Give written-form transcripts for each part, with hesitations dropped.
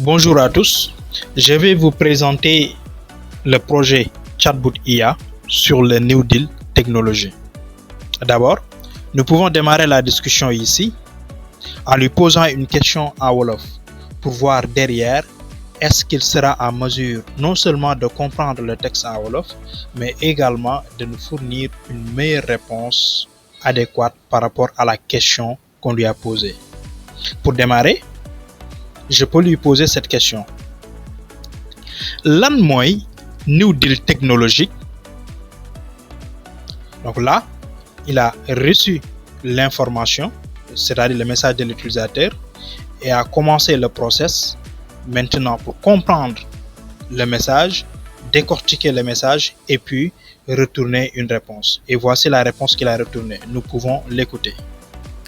Bonjour à tous, je vais vous présenter le projet Chatbot IA sur le New Deal technologie. D'abord, nous pouvons démarrer la discussion ici en lui posant une question en Wolof pour voir derrière est-ce qu'il sera en mesure non seulement de comprendre le texte en Wolof, mais également de nous fournir une meilleure réponse adéquate par rapport à la question qu'on lui a posée. Pour démarrer, je peux lui poser cette question. Lan mooy New Deal technologique? Donc là, il a reçu l'information, c'est-à-dire le message de l'utilisateur, et a commencé le process maintenant pour comprendre le message, décortiquer le message et puis retourner une réponse. Et voici la réponse qu'il a retournée. Nous pouvons l'écouter.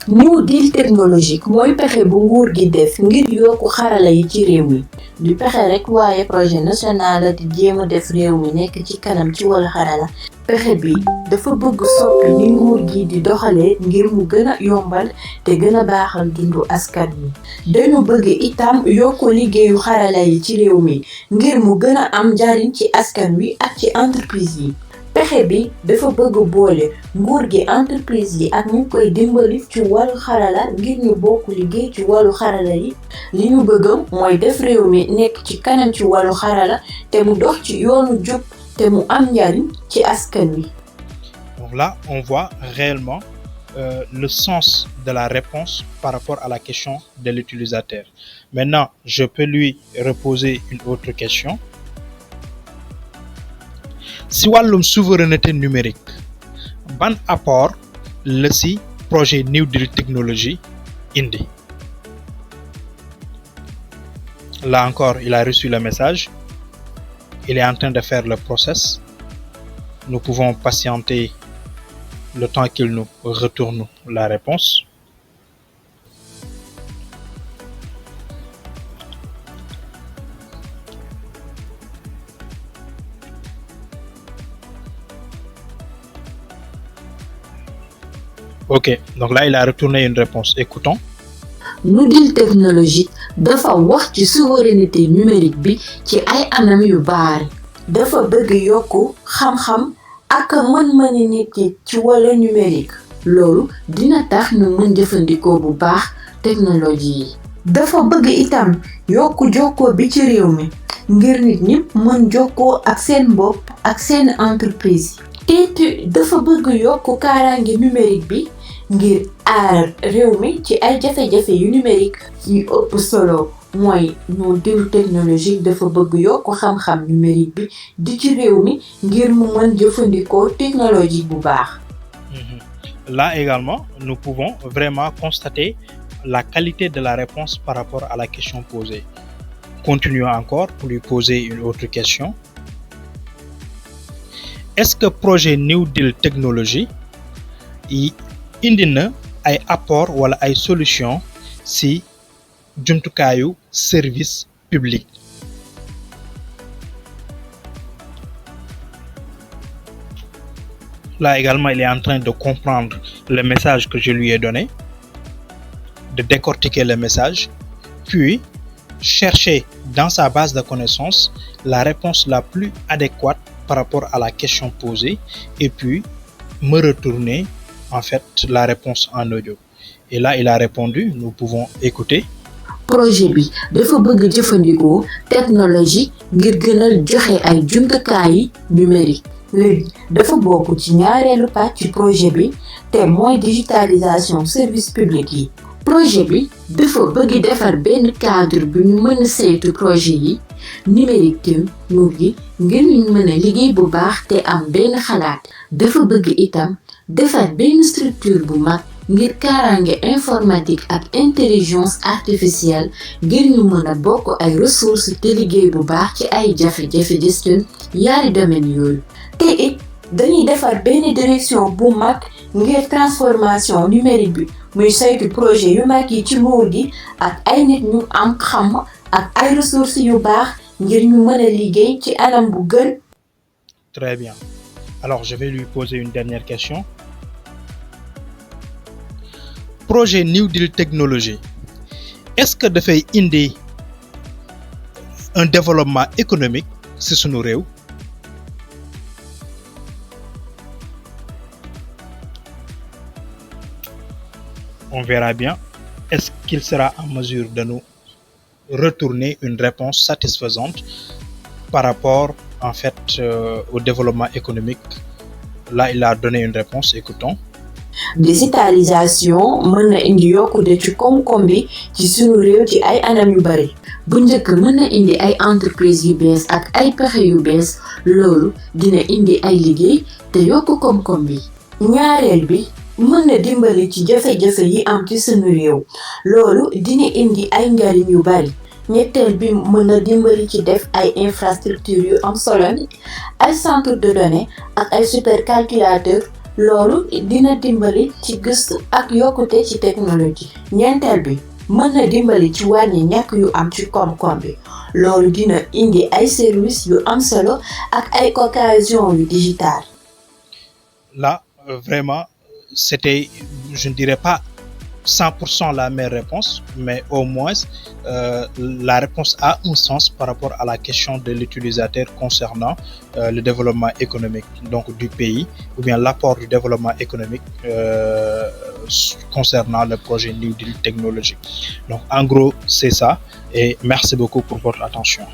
New Deal technologique mooy pexe bu nguur gi def ngir yokku xarala yi ci réew mi du pexe rek waaye projet national la di jéem a def réew mi nekk ci kanam ci wàllu xarala. pexe bi dafa bëgg soppi ni nguur gi di doxalee ngir mu gën a yombal te gën a baaxal dundu askan wi. dañu bëgg itam yokku liggéeyu xarala yi ci réew mi ngir mu gën a am njariñ ci askan wi ak ci entreprise yi. pexe bi dafa bëgg boole nguur gi entreprise yi ak ñu koy dimbali ci wàllu xarala ngir ñu bokk liggéey ci wàllu xarala yi. li ñu bëgg mooy def réew mi nekk ci kanam ci wàllu xarala te mu dox ci yoonu jub te mu am njariñ ci askan wi. Donc là, on voit réellement le sens de la réponse par rapport à la question de l'utilisateur. Maintenant, je peux lui reposer une autre question. Si wàllum souveraineté numérique ban apport la si projet New Deal technologie indi? Là encore, il a reçu le message. Il est en train de faire le process. Nous pouvons patienter le temps qu'il nous retourne la réponse. Ok, donc là, il a retourné une réponse. Écoutons. New Deal technologique dafa wax ci souveraineté numérique bi ci ay anam yu baari. dafa bëgg yokku xam-xam ak mën-mëni nit ki ci wàllu numérique. loolu dina tax ñu mën jëfandikoo bu baax technologie yi. dafa bëgg itam yokku jokkoo bi ci réew mi ngir nit ñi mën jokkoo ak seen bopp ak seen entreprise. te dafa bëgg yokku kaaraange numérique bi ngir aar réew mi ci ay jafe-jafe yu numérique yi ëpp solo mooy New Deal technologique dafa bëgg yokk xam-xam numérique bi di ci réew mi ngir mu mën jëfandikoo technologie bu baax. Là également, nous pouvons vraiment constater la qualité de la réponse par rapport à la question posée. Continuons encore pour lui poser une autre question. Est-ce que projet New Deal technologie yi indi na ay apport wala ay solution si jumtukaayu service public? Là également, il est en train de comprendre le message que je lui ai donné, de décortiquer le message, puis chercher dans sa base de connaissances la réponse la plus adéquate par rapport à la question posée et puis me retourner en fait la réponse en audio. Et là, il a répondu, nous pouvons écouter. projet bi dafa bëgg jëfandikoo technologie ngir gënal joxe ay jumtukaay numérique. léegi dafa bokk ci ñaareelu pàcc projet bi te mooy digitalisation service public yi. projet bi dafa bëgg defar benn cadre bu ñu mën a saytu projet yi numérique te nguur gi ngir ñu mën a liggéey bu baax te am benn xalaat. dafa bëgg itam defar benn structure bu mag ngir kaaraange informatique ak intelligence artificielle ngir ñu mën a bokk ay ressources te liggéey bu baax ci ay jafe-jafe gestion yaari domaine yooyu. te it dañuy defar benn direction bu mag ngir transformation numérique bi muy saytu projet yu mag yi ci nguur gi ak ay nit ñu am xam ak ay ressources yu baax ngir ñu mën a liggéey ci anam bu gën. Très bien. Alors, je vais lui poser une dernière question. Projet New Deal technologie est-ce que dafay indi un développement économique ci sunu réew on verra bien est-ce qu'il sera en mesure de nous retourner une réponse satisfaisante par rapport en fait au développement économique. Là il a donné une réponse, écoutons. Digitalisation mën na indi yokkute ci koom-koom bi ci sunu réew ci ay anam yu bari bu njëkk mën na indi ay entreprise yu bees ak ay pexe yu bees loolu dina indi ay liggéey te yokk koom-koom bi ñaareel bi mën na dimbali ci jafe-jafe yi am ci sunu réew loolu dina indi ay njariñ yu bari ñetteel bi mën na dimbali ci def ay infrastructure yu am solo ay centre de données ak ay supercalculateur loolu dina dimbali ci gëstu ak yokkute ci technologie ñeenteel bi mën na dimbali ci wàññi ñàkk yu am ci koom-koom bi loolu dina indi ay services yu am solo ak ay occasion yu digital. Là vraiment c'était je ne dirais pas 100% la meilleure réponse, mais au moins la réponse a un sens par rapport à la question de l'utilisateur concernant le développement économique donc du pays ou bien l'apport du développement économique concernant le projet New Deal technologique. Donc en gros c'est ça et merci beaucoup pour votre attention.